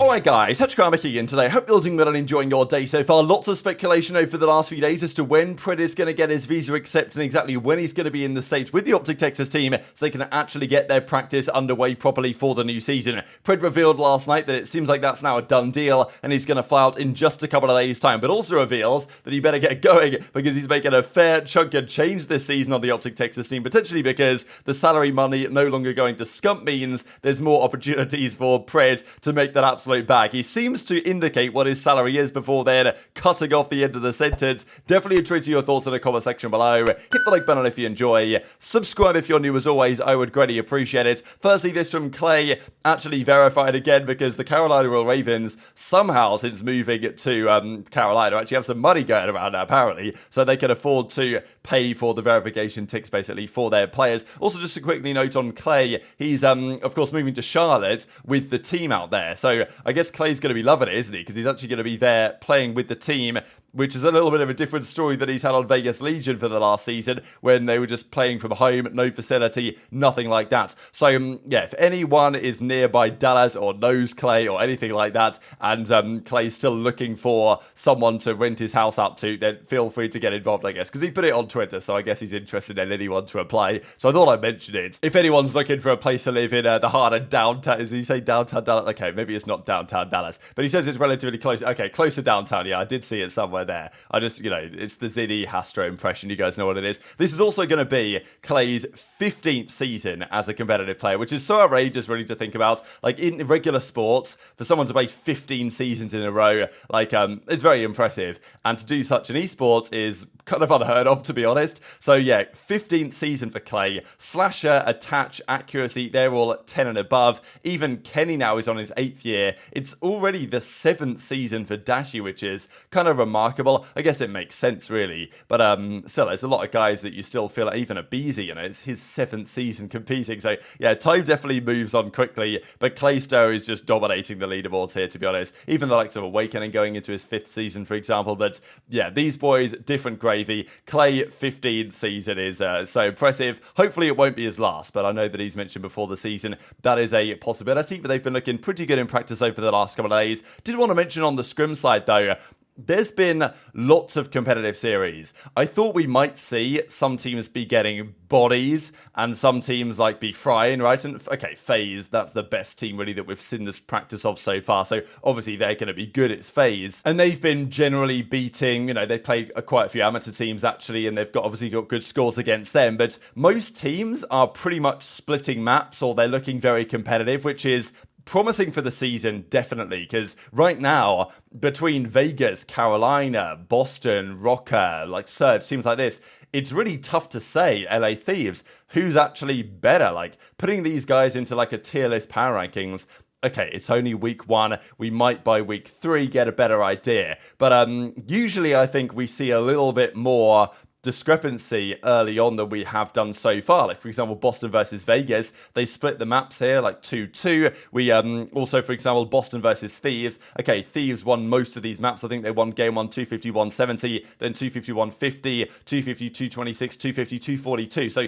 Alright guys, HyDra again today. Hope you're doing well and enjoying your day so far. Lots of speculation over the last few days as to when Pred is going to get his visa accepted and exactly when he's going to be in the States with the OpTic Texas team so they can actually get their practice underway properly for the new season. Pred revealed last night that it seems like that's now a done deal and he's going to fly out in just a couple of days' time, but also reveals that he better get going because he's making a fair chunk of change this season on the OpTic Texas team, potentially because the salary money no longer going to Scump means there's more opportunities for Pred to make that absolute bag. He seems to indicate what his salary is before then cutting off the end of the sentence. Definitely intrigue to your thoughts in the comment section below. Hit the like button if you enjoy. Subscribe if you're new as always. I would greatly appreciate it. Firstly, this from Clay, actually verified again because the Carolina Royal Ravens somehow since moving to Carolina actually have some money going around now apparently, so they can afford to pay for the verification ticks basically for their players. Also, just a quickly note on Clay, he's of course moving to Charlotte with the team out there, so I guess Clay's going to be loving it, isn't he? Because he's actually going to be there playing with the team, which is a little bit of a different story that he's had on Vegas Legion for the last season when they were just playing from home, no facility, nothing like that. So, yeah, if anyone is nearby Dallas or knows Clay or anything like that, and Clay's still looking for someone to rent his house out to, then feel free to get involved, I guess. Because he put it on Twitter, so I guess he's interested in anyone to apply. So I thought I'd mention it. If anyone's looking for a place to live in the heart of downtown, does he say downtown Dallas? Okay, maybe it's not downtown Dallas, but he says it's relatively close. Okay, close to downtown. Yeah, I did see it somewhere there. I just, it's the Ziddy Hastro impression. You guys know what it is. This is also going to be Clay's 15th season as a competitive player, which is so outrageous really to think about. Like in regular sports, for someone to play 15 seasons in a row, like it's very impressive. And to do such in esports is kind of unheard of, to be honest. So yeah, 15th season for Clay. Slasher, attach, accuracy, they're all at 10 and above. Even Kenny now is on his 8th year. It's already the 7th season for Dashy, which is kind of remarkable. I guess it makes sense, really. But still, there's a lot of guys that you still feel like, even aBeZy, it's his 7th season competing. So yeah, time definitely moves on quickly. But Clayster is just dominating the leaderboards here, to be honest. Even the likes of Awakening going into his 5th season, for example. But yeah, these boys, different gravy. Clay 15th season is so impressive. Hopefully it won't be his last, but I know that he's mentioned before the season that is a possibility, but they've been looking pretty good in practice over the last couple of days. Did want to mention on the Scrim side though, there's been lots of competitive series. I thought we might see some teams be getting bodies and some teams like be frying, right? And okay, FaZe, that's the best team really that we've seen this practice of so far. So obviously they're going to be good. It's FaZe. And they've been generally beating, they played quite a few amateur teams actually, and they've obviously got good scores against them. But most teams are pretty much splitting maps or they're looking very competitive, which is promising for the season, definitely, because right now, between Vegas, Carolina, Boston, Rocker, like Surge, teams like this, it's really tough to say, LA Thieves, who's actually better. Like, putting these guys into like a tier list power rankings, okay, it's only week 1. We might by week 3 get a better idea. But usually I think we see a little bit more discrepancy early on than we have done so far. Like, for example, Boston versus Vegas, they split the maps here like 2-2. We also, for example, Boston versus Thieves. Okay, Thieves won most of these maps. I think they won game 1 250-170, then 250-150, 250-226, 250-242. So,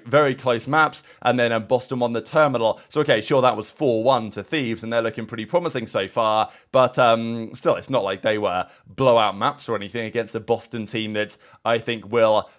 very close maps. And then Boston won the terminal. So, okay, sure, that was 4-1 to Thieves, and they're looking pretty promising so far. But still, it's not like they were blowout maps or anything against a Boston team that I think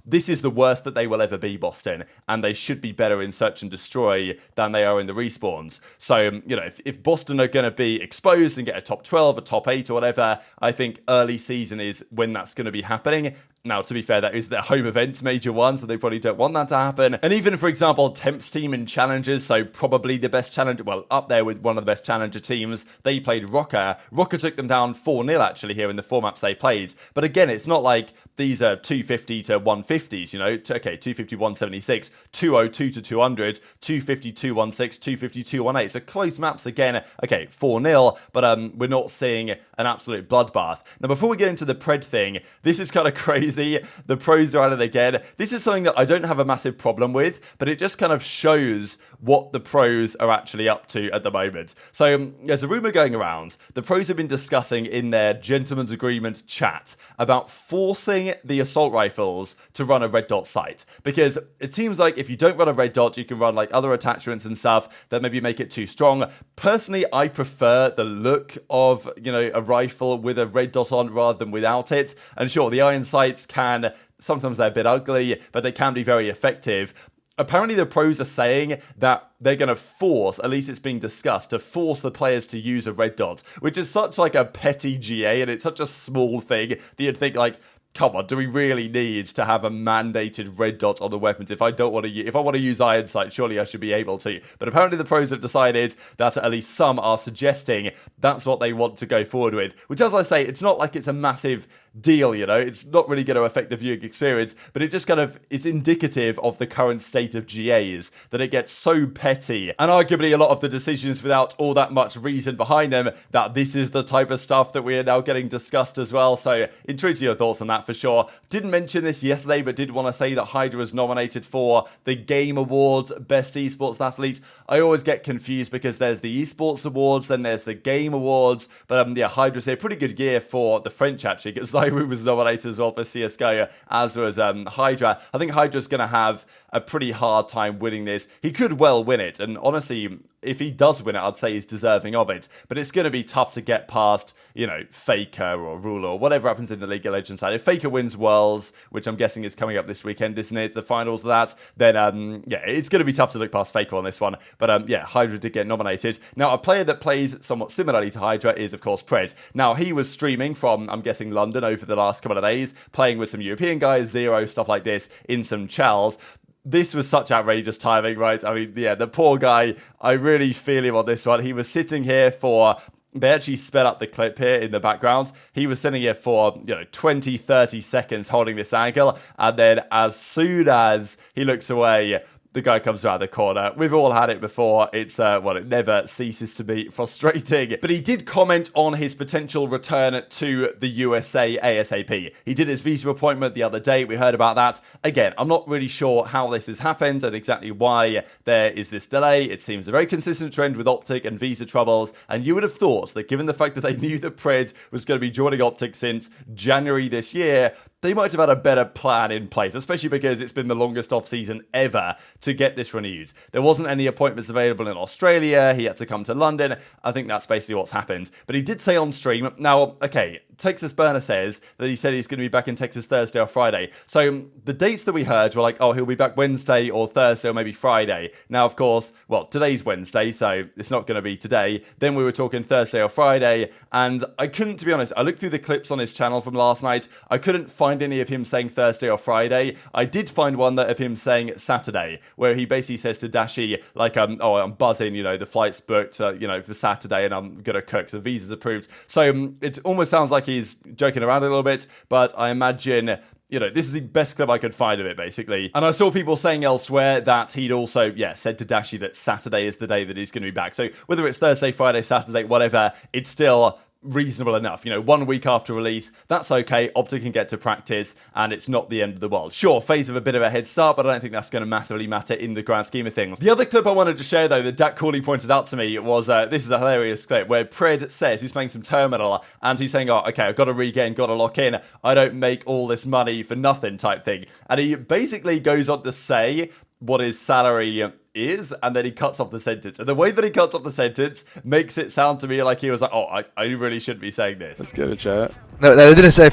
this is the worst that they will ever be, Boston, and they should be better in search and destroy than they are in the respawns. So, if Boston are going to be exposed and get a top 12, a top 8 or whatever, I think early season is when that's going to be happening. Now, to be fair, that is their home event, major one, so they probably don't want that to happen. And even, for example, Temp's team in Challengers, so probably the best challenger, well, up there with one of the best challenger teams, they played Rocker. Rocker took them down 4-0, actually, here in the 4 maps they played. But again, it's not like these are 250 to 150s, okay, 250, 176, 202 to 200, 250, 216, 250, 218. So close maps again, okay, 4-0, but we're not seeing an absolute bloodbath. Now, before we get into the Pred thing, this is kind of crazy. The pros are at it again. This is something that I don't have a massive problem with, but it just kind of shows what the pros are actually up to at the moment. So there's a rumor going around. The pros have been discussing in their gentleman's agreement chat about forcing the assault rifles to run a red dot sight, because it seems like if you don't run a red dot, you can run like other attachments and stuff that maybe make it too strong. Personally, I prefer the look of, you know, a rifle with a red dot on rather than without it. And sure, the iron sights can, sometimes they're a bit ugly, but they can be very effective. Apparently the pros are saying that they're going to force, at least it's being discussed, to force the players to use a red dot, which is such like a petty GA, and it's such a small thing that you'd think like, come on, do we really need to have a mandated red dot on the weapons? If I want to use iron sight, surely I should be able to. But apparently the pros have decided that at least some are suggesting that's what they want to go forward with. Which, as I say, it's not like it's a massive deal, you know, it's not really going to affect the viewing experience, but it just kind of, it's indicative of the current state of GAs, that it gets so petty, and arguably a lot of the decisions without all that much reason behind them, that this is the type of stuff that we are now getting discussed as well. So intrigued to your thoughts on that for sure. Didn't mention this yesterday, but did want to say that HyDra was nominated for the Game Awards Best Esports Athlete. I always get confused because there's the Esports Awards, then there's the Game Awards, but yeah, HyDra's here. Pretty good year for the French actually, because Zywoo was nominated as well for CSGO, as was HyDra. I think HyDra's going to have a pretty hard time winning this. He could well win it, and honestly, if he does win it, I'd say he's deserving of it. But it's going to be tough to get past, you know, Faker or Ruler or whatever happens in the League of Legends side. If Faker wins Worlds, which I'm guessing is coming up this weekend, isn't it? The finals of that, then yeah, it's going to be tough to look past Faker on this one. But yeah, HyDra did get nominated. Now, a player that plays somewhat similarly to HyDra is, of course, Pred. Now, he was streaming from, I'm guessing, London over the last couple of days, playing with some European guys, Zero, stuff like this, in some chals. This was such outrageous timing, right? I mean, yeah, the poor guy, I really feel him on this one. He was sitting here for, they actually sped up the clip here in the background. He was sitting here for, you know, 20, 30 seconds holding this angle. And then as soon as he looks away, the guy comes around the corner. We've all had it before. It's, well, it never ceases to be frustrating. But he did comment on his potential return to the USA ASAP. He did his visa appointment the other day. We heard about that. Again, I'm not really sure how this has happened and exactly why there is this delay. It seems a very consistent trend with OpTic and visa troubles. And you would have thought that given the fact that they knew that Pred was going to be joining OpTic since January this year, they might have had a better plan in place, especially because it's been the longest off-season ever to get this renewed. There wasn't any appointments available in Australia. He had to come to London. I think that's basically what's happened. But he did say on stream, now, okay, Texas Burner says that he said he's going to be back in Texas Thursday or Friday. So the dates that we heard were like, oh, he'll be back Wednesday or Thursday or maybe Friday. Now, of course, well, today's Wednesday, so it's not going to be today. Then we were talking Thursday or Friday, and I couldn't, to be honest, I looked through the clips on his channel from last night. I couldn't find any of him saying Thursday or Friday. I did find one that of him saying Saturday, where he basically says to Dashy, like, oh, I'm buzzing, you know, the flight's booked, you know, for Saturday, and I'm going to cook, so the visa's approved. So it almost sounds like he's joking around a little bit, but I imagine, you know, this is the best clip I could find of it, basically. And I saw people saying elsewhere that he'd also, yeah, said to Dashy that Saturday is the day that he's going to be back. So whether it's Thursday, Friday, Saturday, whatever, it's still reasonable enough. You know, 1 week after release, that's okay. OpTic can get to practice, and it's not the end of the world. Sure, FaZe have a bit of a head start, but I don't think that's going to massively matter in the grand scheme of things. The other clip I wanted to share, though, that Dak Cooley pointed out to me was, this is a hilarious clip, where Pred says he's playing some Terminal, and he's saying, oh, okay, I've got to regain, got to lock in. I don't make all this money for nothing type thing. And he basically goes on to say what his salary is, and then he cuts off the sentence. And the way that he cuts off the sentence makes it sound to me like he was like, oh, I really shouldn't be saying this. Let's get a chat. No, they didn't say,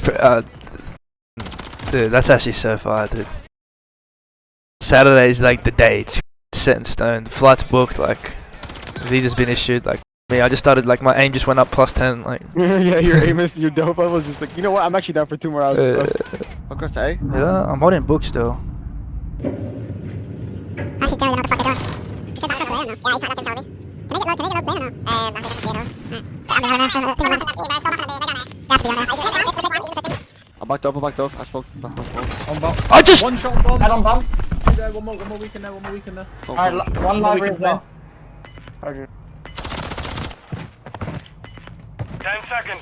dude, that's actually so far, dude. Saturday's like the day, it's set in stone. The flight's booked, like, the visa's been issued, like, me, I just started, like, my aim just went up +10, like. Yeah, your aim is, your dope level is just like, you know what, I'm actually down for 2 more hours. Across A? Yeah, I'm holding book still. Actually, Joe, you know what the fuck they're doing. Just get back across the way, no? Yeah, he's trying not to control me. Can they get low, plane or no? I think I'm backed up. I spoke. On bomb. I just. One shot bomb. Head on bomb. There, one more weekend there. Alright, one library is there. 10 seconds.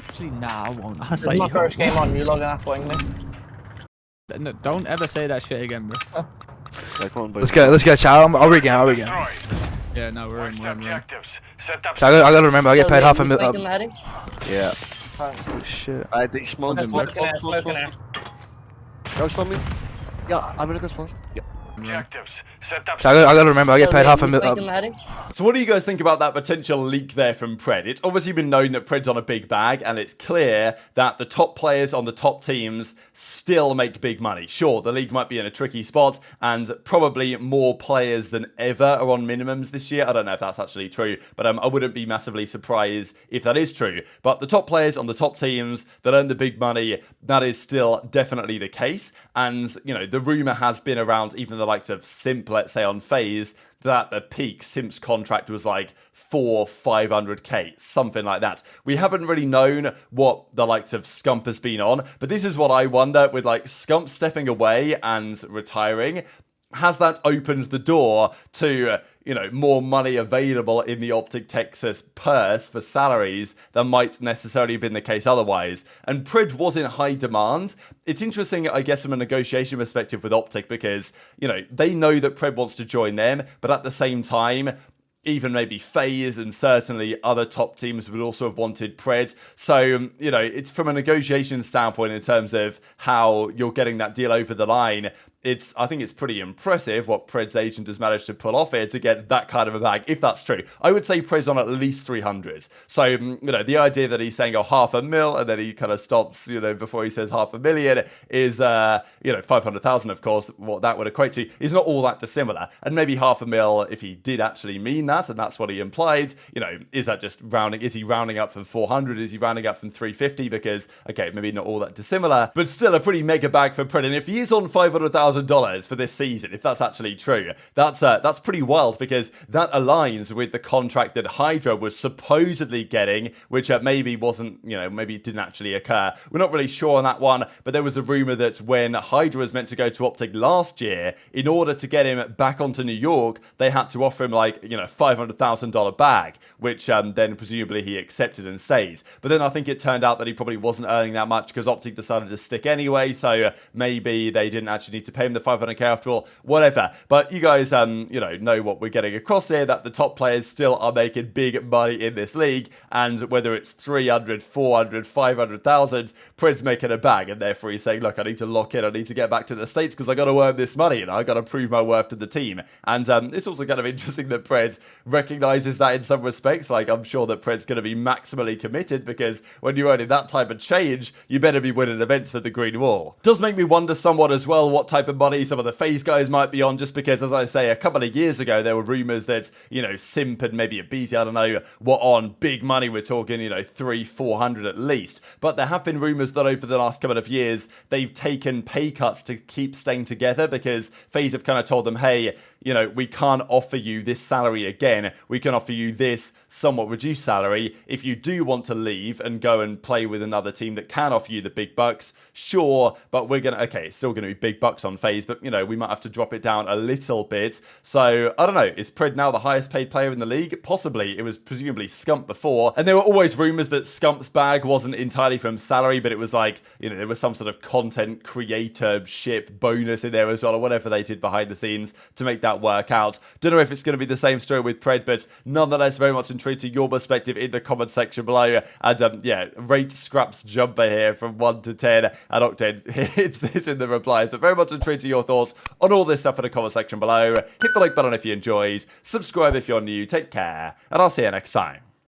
Actually, nah, I won't. I This say is my you. first game on you logging after English. No, don't ever say that shit again, bro. Yeah, come on, boys. Let's go, Chow. I'll regain. Destroyed. Yeah, no, we're in. Mark the objectives. Set up. Chow, I gotta remember, I get paid half a mil. Yeah. Oh, shit. Alright, they smoke. Smoke in there. Go slow me. Yeah, I'm in a good spot. Yeah. Objectives. Set up. Chow, I gotta remember, I get paid half a mil. So what do you guys think about that potential leak there from Pred? It's obviously been known that Pred's on a big bag, and it's clear that the top players on the top teams still make big money. Sure, the league might be in a tricky spot, and probably more players than ever are on minimums this year. I don't know if that's actually true, but I wouldn't be massively surprised if that is true. But the top players on the top teams that earn the big money, that is still definitely the case. And, you know, the rumor has been around even the likes of Simp, let's say on FaZe, that the peak Simp's contract was like 500k, something like that. We haven't really known what the likes of Scump has been on, but this is what I wonder with like Scump stepping away and retiring. Has that opened the door to, you know, more money available in the OpTic Texas purse for salaries than might necessarily have been the case otherwise? And Pred was in high demand. It's interesting, I guess, from a negotiation perspective with OpTic because, you know, they know that Pred wants to join them, but at the same time, even maybe FaZe and certainly other top teams would also have wanted Pred. So, you know, it's from a negotiation standpoint in terms of how you're getting that deal over the line. I think it's pretty impressive what Pred's agent has managed to pull off here to get that kind of a bag, if that's true. I would say Pred's on at least 300. So, you know, the idea that he's saying, oh, 500,000 and then he kind of stops, you know, before he says 500,000 is, you know, 500,000, of course, what that would equate to is not all that dissimilar. And maybe 500,000, if he did actually mean that, and that's what he implied, you know, is that just rounding? Is he rounding up from 400? Is he rounding up from 350? Because, okay, maybe not all that dissimilar, but still a pretty mega bag for Pred. And if he is on 500,000 for this season, if that's actually true, that's pretty wild because that aligns with the contract that HyDra was supposedly getting, which maybe wasn't, you know, maybe it didn't actually occur. We're not really sure on that one, but there was a rumor that when HyDra was meant to go to OpTic last year, in order to get him back onto New York, they had to offer him like, you know, $500,000 bag, which then presumably he accepted and stayed. But then I think it turned out that he probably wasn't earning that much because OpTic decided to stick anyway, so maybe they didn't actually need to pay him the 500k after all, whatever. But you guys, you know what we're getting across here, that the top players still are making big money in this league, and whether it's 300, 400, 500,000, Pred's making a bag, and therefore he's saying, look, I need to lock in, I need to get back to the States because I got to earn this money, and I got to prove my worth to the team. And it's also kind of interesting that Pred recognizes that in some respects. Like, I'm sure that Pred's going to be maximally committed because when you're earning that type of change, you better be winning events for the Green Wall. Does make me wonder somewhat as well what type of money some of the FaZe guys might be on, just because, as I say, a couple of years ago there were rumors that, you know, Simp and maybe aBeZy, I don't know, were on big money. We're talking, you know, 300-400 at least. But there have been rumors that over the last couple of years they've taken pay cuts to keep staying together because FaZe have kind of told them, hey, you know, we can't offer you this salary again. We can offer you this somewhat reduced salary. If you do want to leave and go and play with another team that can offer you the big bucks, sure, but we're going to, okay, it's still going to be big bucks on FaZe, but, you know, we might have to drop it down a little bit. So, I don't know, is Pred now the highest paid player in the league? Possibly. It was presumably Scump before. And there were always rumors that Scump's bag wasn't entirely from salary, but it was like, you know, there was some sort of content creatorship bonus in there as well, or whatever they did behind the scenes to make that work out. Don't know if it's going to be the same story with Pred, but nonetheless, very much intrigued to your perspective in the comment section below. And yeah, rate Scrap's jumper here from 1 to 10, and Octane hits this in the replies. But very much intrigued to your thoughts on all this stuff in the comment section below. Hit the like button if you enjoyed, subscribe if you're new, take care, and I'll see you next time.